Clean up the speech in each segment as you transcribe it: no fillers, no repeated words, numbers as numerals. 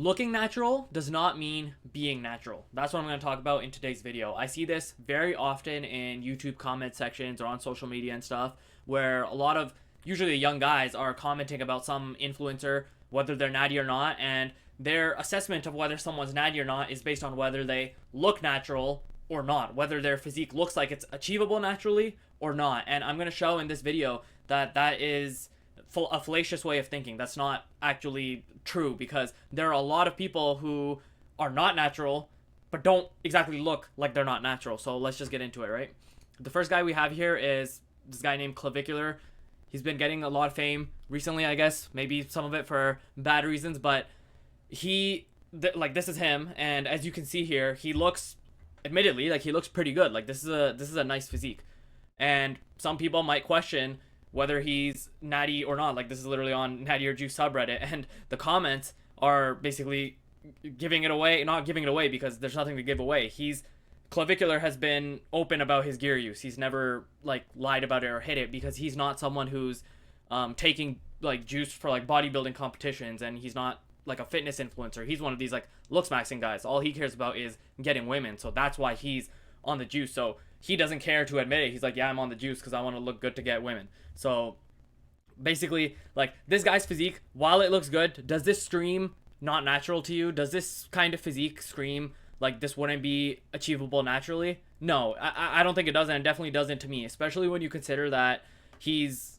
Looking natural does not mean being natural. That's what I'm going to talk about in today's video. I see this very often in YouTube comment sections or on social media and stuff, where a lot of usually young guys are commenting about some influencer, whether they're natty or not, and their assessment of whether someone's natty or not is based on whether they look natural or not, whether their physique looks like it's achievable naturally or not. And I'm going to show in this video that that is a fallacious way of thinking. That's not actually true, because there are a lot of people who are not natural but don't exactly look like they're not natural. So let's just get into it, right? The first guy we have here is this guy named Clavicular. He's been getting a lot of fame recently, I guess, maybe some of it for bad reasons, but this is him, and as you can see here, he looks, admittedly, like he looks pretty good. Like this is a nice physique, and some people might question whether he's natty or not. Like this is literally on Natty or Juice subreddit, and the comments are basically giving it away, not giving it away because there's nothing to give away. Clavicular has been open about his gear use. He's never like lied about it or hid it, because he's not someone who's taking like juice for like bodybuilding competitions, and he's not like a fitness influencer. He's one of these like looks maxing guys. All he cares about is getting women, so that's why he's on the juice. So he doesn't care to admit it. He's like, yeah, I'm on the juice because I want to look good to get women. So basically, like, this guy's physique, while it looks good, does this scream not natural to you? Does this kind of physique scream like this wouldn't be achievable naturally? No, I don't think it does, and it definitely doesn't to me, especially when you consider that he's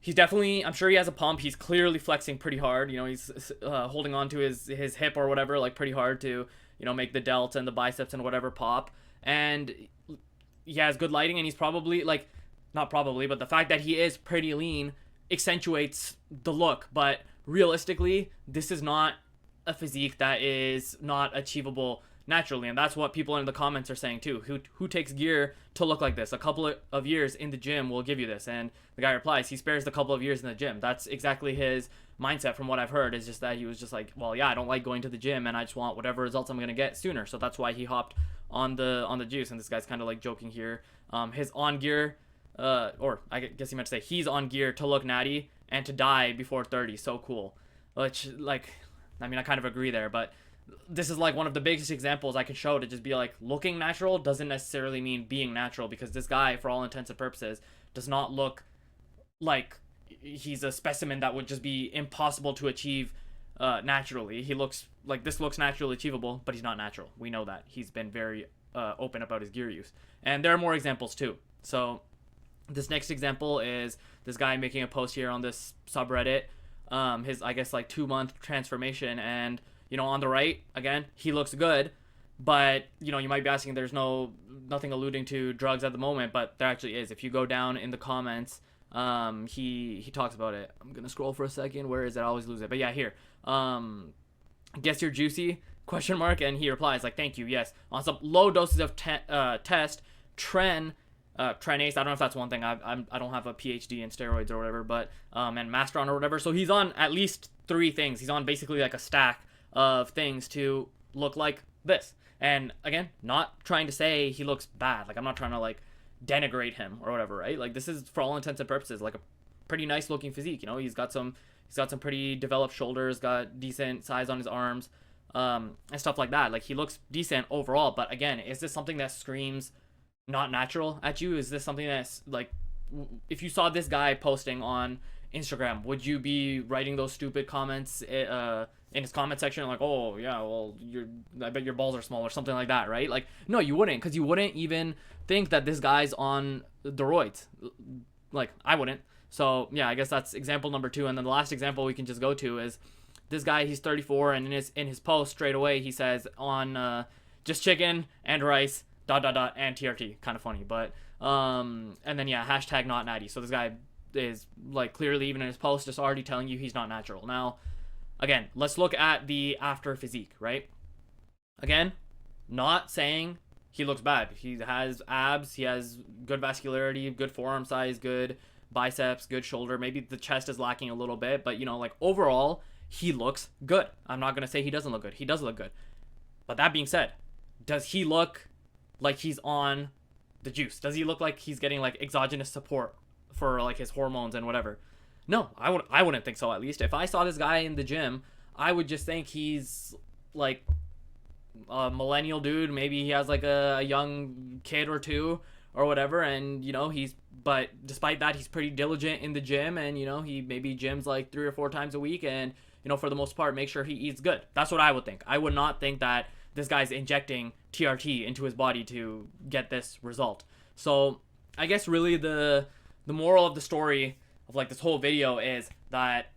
definitely, I'm sure he has a pump. He's clearly flexing pretty hard. You know, he's holding on to his hip or whatever, like, pretty hard to, you know, make the delts and the biceps and whatever pop. And he has good lighting, and he's probably, like, not probably, but the fact that he is pretty lean accentuates the look. But realistically, this is not a physique that is not achievable naturally, and that's what people in the comments are saying too. Who takes gear to look like this? A couple of years in the gym will give you this. And the guy replies, he spares the couple of years in the gym. That's exactly his mindset from what I've heard, is just that he was just like, well, yeah, I don't like going to the gym, and I just want whatever results I'm gonna get sooner. So that's why he hopped on the juice. And this guy's kind of like joking here. His on gear, or I guess he meant to say he's on gear to look natty and to die before 30. So cool. Which, like, I mean, I kind of agree there, but this is like one of the biggest examples I can show to just be like, looking natural doesn't necessarily mean being natural, because this guy, for all intents and purposes, does not look like he's a specimen that would just be impossible to achieve naturally. He looks like this looks naturally achievable, but he's not natural. We know that. He's been very open about his gear use, and there are more examples too. So this next example is this guy making a post here on this subreddit, his, I guess, like 2-month transformation. And you know, on the right, again, he looks good, but, you know, you might be asking, there's nothing alluding to drugs at the moment, but there actually is. If you go down in the comments, he talks about it. I'm gonna scroll for a second. Where is it? I always lose it. But yeah, here. Guess you're juicy? Question mark. And he replies like, thank you. Yes, on some low doses of test trenase. I don't know if that's one thing. I don't have a PhD in steroids or whatever, but and Masteron or whatever. So he's on at least 3 things. He's on basically like a stack of things to look like this. And again, not trying to say he looks bad. Like, I'm not trying to like denigrate him or whatever, right? Like, this is, for all intents and purposes, like a pretty nice looking physique. You know, he's got some pretty developed shoulders, got decent size on his arms, and stuff like that. Like, he looks decent overall. But again, is this something that screams not natural at you? Is this something that's like, if you saw this guy posting on Instagram, would you be writing those stupid comments in his comment section, like, oh yeah, well, I bet your balls are small or something like that, right? Like, no, you wouldn't, because you wouldn't even think that this guy's on the roids. Like, I wouldn't. So yeah, I guess that's example number 2. And then the last example we can just go to is this guy. He's 34, and in his post straight away he says, on just chicken and rice ... and TRT. Kind of funny, but and then yeah, hashtag not natty. So this guy is like clearly, even in his post, just already telling you he's not natural. Now, again, let's look at the after physique, right? Again, not saying he looks bad. He has abs, he has good vascularity, good forearm size, good biceps, good shoulder. Maybe the chest is lacking a little bit, but, you know, like, overall, he looks good. I'm not going to say he doesn't look good. He does look good. But that being said, does he look like he's on the juice? Does he look like he's getting, like, exogenous support for, like, his hormones and whatever? No, I wouldn't think so, at least. If I saw this guy in the gym, I would just think he's like a millennial dude. Maybe he has like a young kid or two or whatever, and but despite that, he's pretty diligent in the gym, and he maybe gyms like 3 or 4 times a week, and for the most part, make sure he eats good. That's what I would think. I would not think that this guy's injecting TRT into his body to get this result. So I guess really the moral of the story of like this whole video is that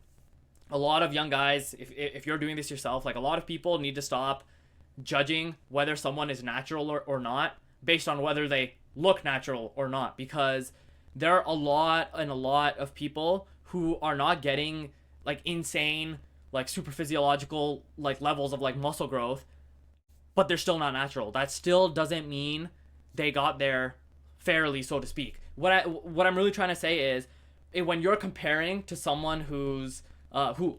a lot of young guys, if you're doing this yourself, like a lot of people need to stop judging whether someone is natural or not based on whether they look natural or not, because there are a lot of people who are not getting like insane, like super physiological like levels of like muscle growth, but they're still not natural. That still doesn't mean they got there fairly, so to speak. What I'm really trying to say is, when you're comparing to someone who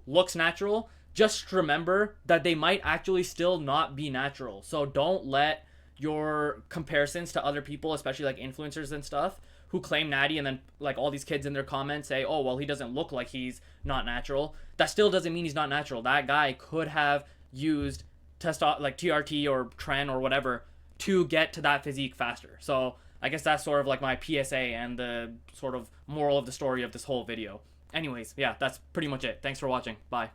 looks natural, just remember that they might actually still not be natural. So don't let your comparisons to other people, especially like influencers and stuff, who claim natty, and then like all these kids in their comments say, oh well, he doesn't look like he's not natural. That still doesn't mean he's not natural. That guy could have used like TRT or tren or whatever to get to that physique faster. So I guess that's sort of like my PSA and the sort of moral of the story of this whole video. Anyways, yeah, that's pretty much it. Thanks for watching. Bye.